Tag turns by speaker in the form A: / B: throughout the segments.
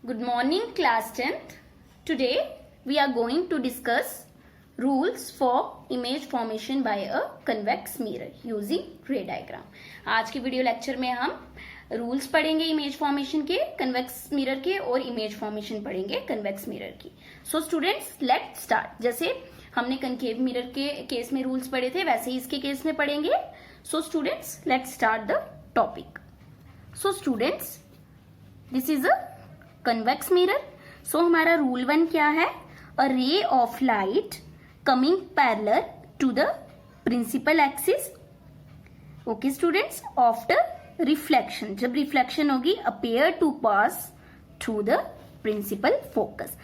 A: Good morning, class 10th. Today we are going to discuss rules for image formation by a convex mirror using ray diagram. आज के video lecture में हम rules पढ़ेंगे image formation के, convex mirror के, और image formation पढ़ेंगे convex mirror की. So students, let start. जैसे हमने कनकेव मिरर के केस में रूल्स पढ़े थे, वैसे ही इसके केस में पढ़ेंगे. So students, let start the topic. So students, this is a convex mirror. So हमारा रूल 1 क्या है? A ray of light coming parallel to the principal axis. Okay students, after reflection, जब रिफ्लेक्शन होगी, appear to pass through the principal focus.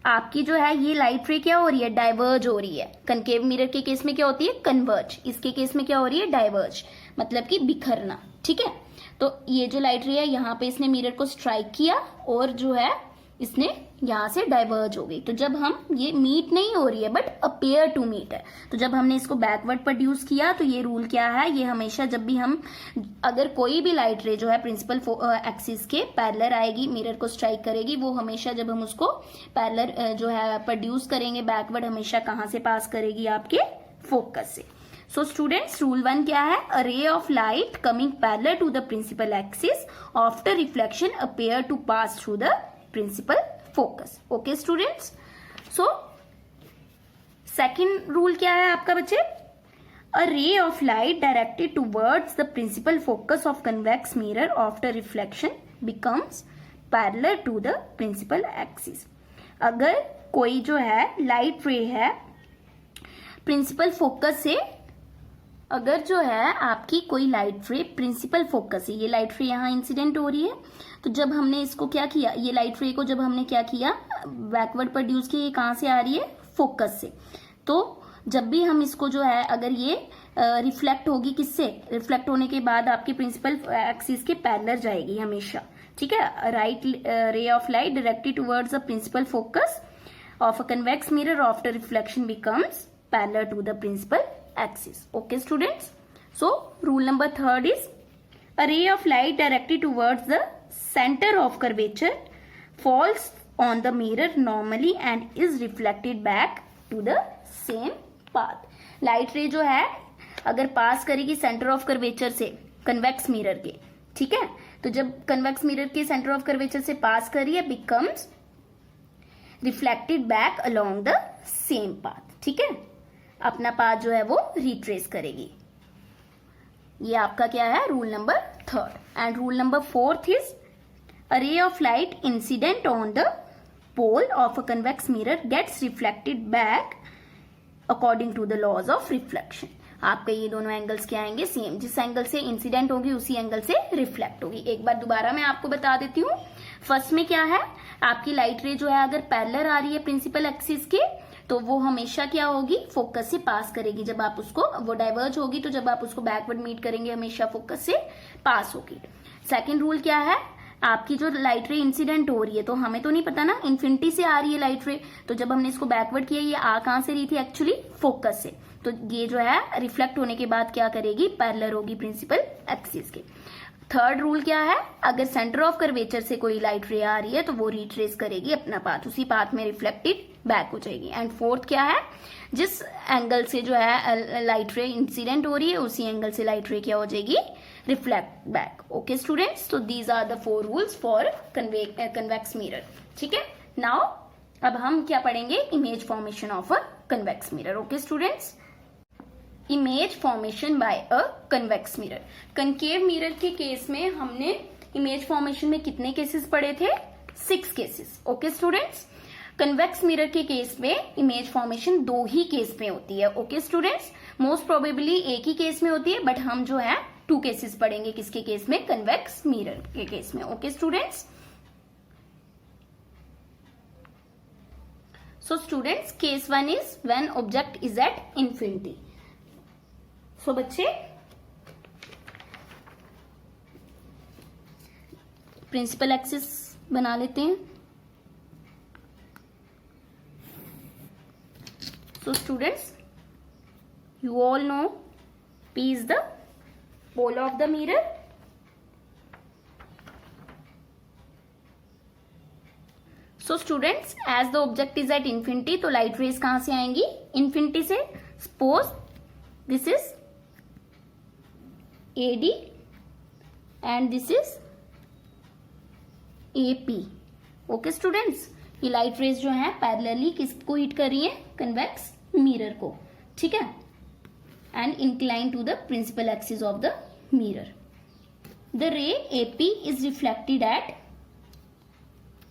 A: आपकी जो है ये light रे क्या हो रही है? डाइवर्ज हो रही है. कनकेव मिरर के केस में क्या होती है? कन्वर्ज. इसके केस में क्या हो रही है? डाइवर्ज, मतलब कि बिखरना. ठीक है, तो ये जो लाइट रे है, यहाँ पे इसने मिरर को स्ट्राइक किया और जो है इसने यहाँ से डाइवर्ज हो गई. तो जब हम, ये मीट नहीं हो रही है बट अपेयर टू मीट है, तो जब हमने इसको बैकवर्ड प्रोड्यूस किया, तो ये रूल क्या है? ये हमेशा जब भी हम, अगर कोई भी लाइट रे जो है प्रिंसिपल एक्सिस के पैरेलल आएगी, मिरर को स्ट्राइक करेगी, वो हमेशा जब हम उसको पैरेलल जो है प्रोड्यूस करेंगे बैकवर्ड, हमेशा कहाँ से पास करेगी? आपके फोकस से. सो स्टूडेंट्स, रूल 1 क्या है? A ray of light coming parallel to the principal axis after reflection appear to pass through the principal focus. Okay students, so second rule क्या है आपका बच्चे? A ray of light directed towards the principal focus of convex mirror after reflection becomes parallel to the principal axis. अगर कोई जो है light रे है प्रिंसिपल फोकस से, अगर जो है आपकी कोई लाइट रे प्रिंसिपल फोकस है, ये लाइट रे यहाँ इंसिडेंट हो रही है, तो जब हमने इसको क्या किया, ये लाइट रे को जब हमने क्या किया, बैकवर्ड प्रोड्यूस किया, ये कहाँ से आ रही है? फोकस से. तो जब भी हम इसको जो है, अगर ये रिफ्लेक्ट होगी, किससे? रिफ्लेक्ट होने के बाद आपके प्रिंसिपल एक्सिस के पैरेलल जाएगी हमेशा. ठीक है, right ray of light directed towards the principal focus of a convex mirror after reflection becomes parallel to the principal axis. Okay students, so rule number 3 is a ray of light directed towards the center of curvature falls on the mirror normally and is reflected back to the same path. Light रे जो है अगर पास करेगी centre of curvature से convex mirror के, ठीक है, तो जब कन्वेक्स मिरर के सेंटर ऑफ कर्वेचर से पास करिए, becomes reflected back along the same path. ठीक है, अपना पाथ जो है वो रिट्रेस करेगी. ये आपका क्या है? Rule number 3. And rule number 4 is a ray of light incident on the pole of a convex mirror gets reflected back according to the laws of reflection. आपके ये दोनों एंगल्स क्या आएंगे? सेम. जिस एंगल से इंसिडेंट होगी उसी angle से रिफ्लेक्ट होगी. एक बार दोबारा मैं आपको बता देती हूँ. फर्स्ट में क्या है? आपकी लाइट रे जो है अगर पैरेलल आ रही है प्रिंसिपल एक्सिस के, तो वो हमेशा क्या होगी? फोकस से पास करेगी. जब आप उसको, वो डाइवर्ज होगी, तो जब आप उसको बैकवर्ड मीट करेंगे हमेशा फोकस से पास होगी. सेकंड रूल क्या है? आपकी जो लाइट रे इंसिडेंट हो रही है, तो हमें तो नहीं पता ना, इन्फिनिटी से आ रही है लाइट रे, तो जब हमने इसको बैकवर्ड किया, ये आ कहां से रही थी? एक्चुअली फोकस से. तो ये जो है रिफ्लेक्ट होने के बाद क्या करेगी? पैरेलल होगी प्रिंसिपल एक्सिस के. थर्ड रूल क्या है? अगर सेंटर ऑफ कर्वेचर से कोई लाइट रे आ रही है, तो वो रिट्रेस करेगी अपना पाथ, उसी पाथ में रिफ्लेक्टेड बैक हो जाएगी. एंड फोर्थ क्या है? जिस एंगल से जो है लाइट रे इंसिडेंट हो रही है, उसी एंगल से लाइट रे क्या हो जाएगी? Reflect back. ओके स्टूडेंट्स, तो these are the 4 rules for convex mirror. ठीक है, नाउ अब हम क्या पढ़ेंगे? Image formation of a convex mirror. Okay students, image formation by a convex mirror. Concave mirror के केस में हमने इमेज फॉर्मेशन में कितने केसेस पढ़े थे? 6 cases. Okay students, convex mirror के केस में इमेज फॉर्मेशन 2 ही केस में होती है. ओके स्टूडेंट्स, मोस्ट प्रोबेबली एक ही केस में होती है, बट हम जो है 2 केसेस पढ़ेंगे. किसके केस में? कन्वेक्स मिरर के केस में. Okay students, so students, case 1 is when object is at infinity. So बच्चे, प्रिंसिपल एक्सिस बना लेते हैं. So students, you all know P is the pole of the mirror so students, as the object is at infinity, तो light rays कहां से आएंगी? Infinity से. Suppose this is AD and this is AP. Okay students, ये light rays जो है parallelly किसको hit कर रही है? कन्वेक्स मिरर को. ठीक है, and incline to the principal axis of the mirror. The ray AP is reflected at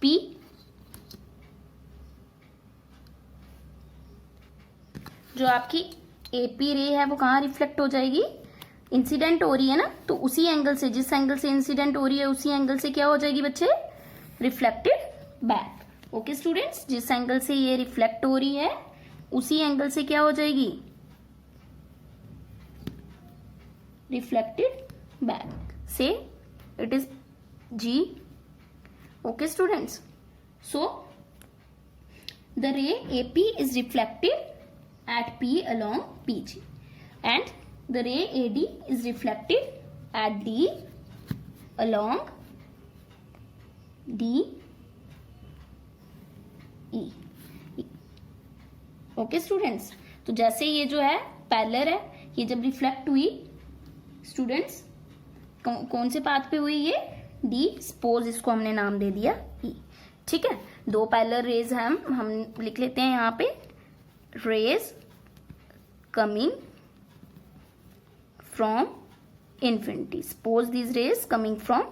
A: P. जो आपकी AP रे है वो कहाँ रिफ्लेक्ट हो जाएगी? इंसिडेंट हो रही है ना, तो उसी एंगल से, जिस एंगल से इंसिडेंट हो रही है उसी एंगल से क्या हो जाएगी बच्चे? Reflected back. ओके स्टूडेंट्स, जिस एंगल से ये रिफ्लेक्ट हो रही है उसी एंगल से क्या हो जाएगी? Reflected back. Say it is G. Okay students, so the ray AP is reflected at P along PG and the ray AD is reflected at D along DE. Okay students, तो जैसे ये जो है parallel है, ये जब reflect हुई students कौन से पाथ पे हुई? ये D. सपोज इसको हमने नाम दे दिया E. ठीक है, दो पैरेलल रेज हम लिख लेते हैं यहाँ पे. Rays coming from infinity. Suppose this rays coming from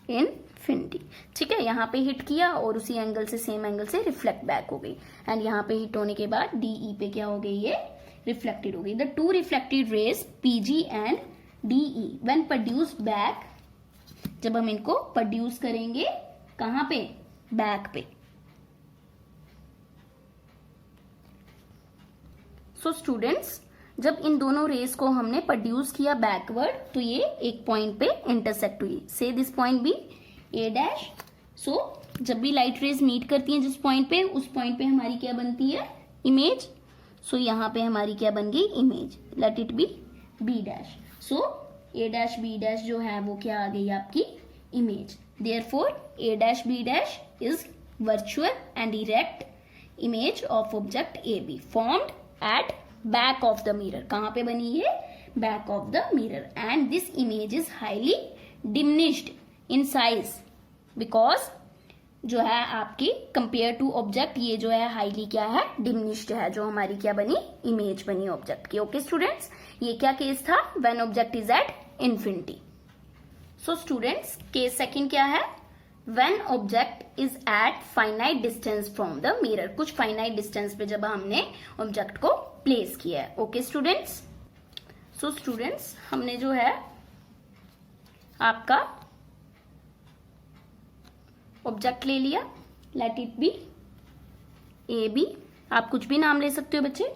A: infinity. ठीक है, यहाँ पे हिट किया और उसी एंगल से, सेम एंगल से रिफ्लेक्ट बैक हो गई. एंड यहाँ पे हिट होने के बाद DE पे क्या हो गई? ये रिफ्लेक्टेड हो गई. The two reflected raise PG and DE when produced back, जब हम इनको प्रोड्यूस करेंगे कहाँ पे? बैक पे. सो स्टूडेंट्स, जब इन दोनों रेस को हमने प्रोड्यूस किया बैकवर्ड, तो ये एक पॉइंट पे इंटरसेक्ट हुई. से दिस पॉइंट बी A'. सो जब भी लाइट रेज मीट करती हैं जिस पॉइंट पे, उस पॉइंट पे हमारी क्या बनती है? इमेज. सो यहाँ पे हमारी क्या बन गई? Image. Let it be B'. So A', B' जो है वो क्या आ गई? आपकी image. Therefore A', B' is virtual and erect image of object AB formed at back of the mirror. कहां पे बनी है? Back of the mirror. And this image is highly diminished in size because जो है आपकी compare to object, ये जो है हाईली क्या है? डिमिनिश्ड है. जो हमारी क्या बनी? इमेज बनी ऑब्जेक्ट की. ओके स्टूडेंट्स, ये क्या केस था? When object is at infinity. So students, case second क्या है? When object is at finite distance from the mirror. कुछ फाइनाइट डिस्टेंस पे जब हमने ऑब्जेक्ट को प्लेस किया है. ओके स्टूडेंट्स, सो स्टूडेंट्स हमने जो है आपका ऑब्जेक्ट ले लिया. Let it be AB. आप कुछ भी नाम ले सकते हो बच्चे.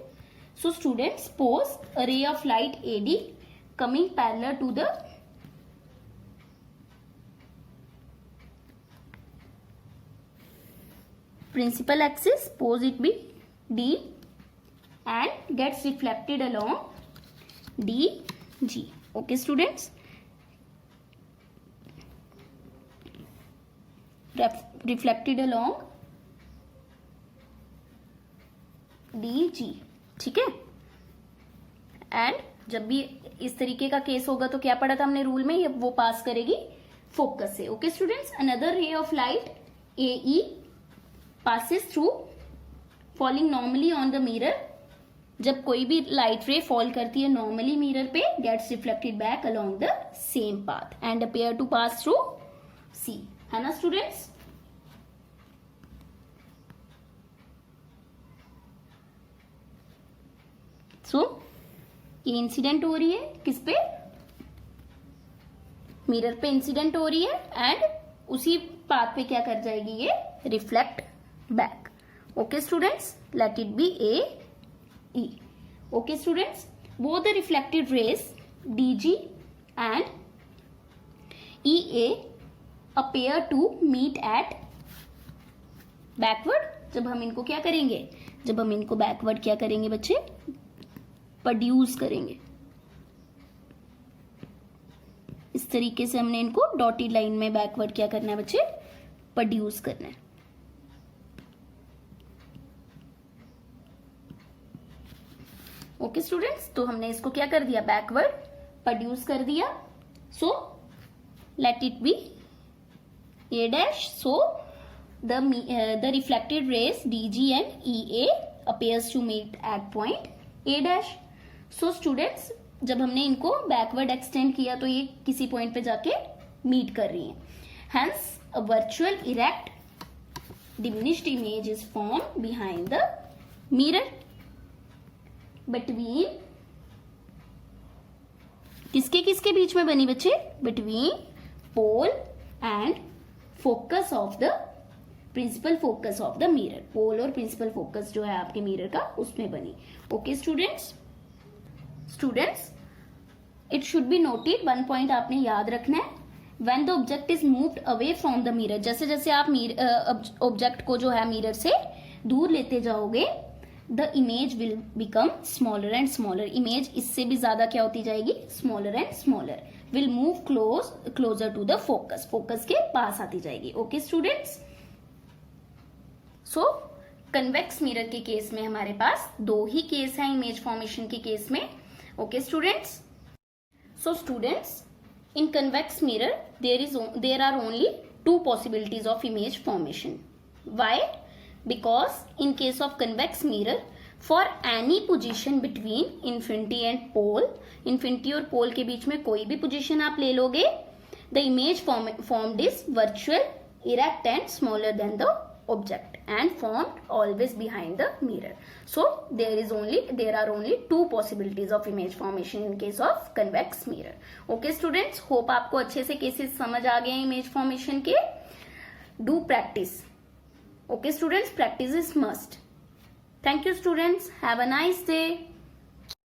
A: So students, suppose a ray of light AD coming parallel to the principal axis, suppose it be D, and gets reflected along DG. Okay students, reflected along DG. ठीक है, एंड जब भी इस तरीके का केस होगा तो क्या पढ़ा था हमने रूल में? ये वो पास करेगी फोकस से. ओके स्टूडेंट्स, अनदर रे of light AE passes through falling normally on the mirror. जब कोई भी लाइट रे फॉल करती है नॉर्मली मिरर पे, gets reflected back along the same path and appear to pass through C. है ना स्टूडेंट्स? सो ये इंसिडेंट हो रही है किस पे? मिरर पे इंसिडेंट हो रही है एंड उसी पाथ पे क्या कर जाएगी? ये reflect back. Okay students, let it be AE. Okay students, both the reflected rays DG and EA appear to meet at backward. जब हम इनको क्या करेंगे? जब हम इनको बैकवर्ड क्या करेंगे बच्चे? प्रोड्यूस करेंगे. इस तरीके से हमने इनको डॉटेड लाइन में बैकवर्ड क्या करना है बच्चे? प्रोड्यूस करना है. ओके स्टूडेंट्स, तो हमने इसको क्या कर दिया, बैकवर्ड प्रोड्यूस कर दिया. So let it be a dash. So the reflected rays dg and ea appears to meet at point a dash. So students, जब हमने इनको बैकवर्ड एक्सटेंड किया तो ये किसी पॉइंट पे जाके मीट कर रही हैं. Hence a virtual erect diminished image is formed behind the mirror between किसके बीच में बनी बच्चे, between pole and focus of the principal focus of the mirror. Pole और प्रिंसिपल फोकस जो है आपके मिरर का उसमें बनी. Okay students, it should be noted, one point आपने याद रखना है. When the object is moved away from the mirror, जैसे जैसे आप ऑब्जेक्ट को जो है मिरर से दूर लेते जाओगे, the image will become smaller and smaller. Image इससे भी ज्यादा क्या होती जाएगी, smaller and smaller. Will move closer to the focus, focus के पास आती जाएगी. Okay students, so convex mirror के केस में हमारे पास दो ही केस है इमेज फॉर्मेशन के केस में. Okay students, so students, in convex mirror there are only two possibilities of image formation. Why? Because in case of convex mirror, for any position between infinity and pole, infinity और pole के बीच में कोई भी position आप ले लोगे, the image formed is virtual, erect and smaller than the object and formed always behind the mirror. So there are only two possibilities of image formation in case of convex mirror. Okay students, hope आपको अच्छे से cases समझ आ गए हैं image formation के. Do practice. Okay students, practice is must. Thank you students. Have a nice day.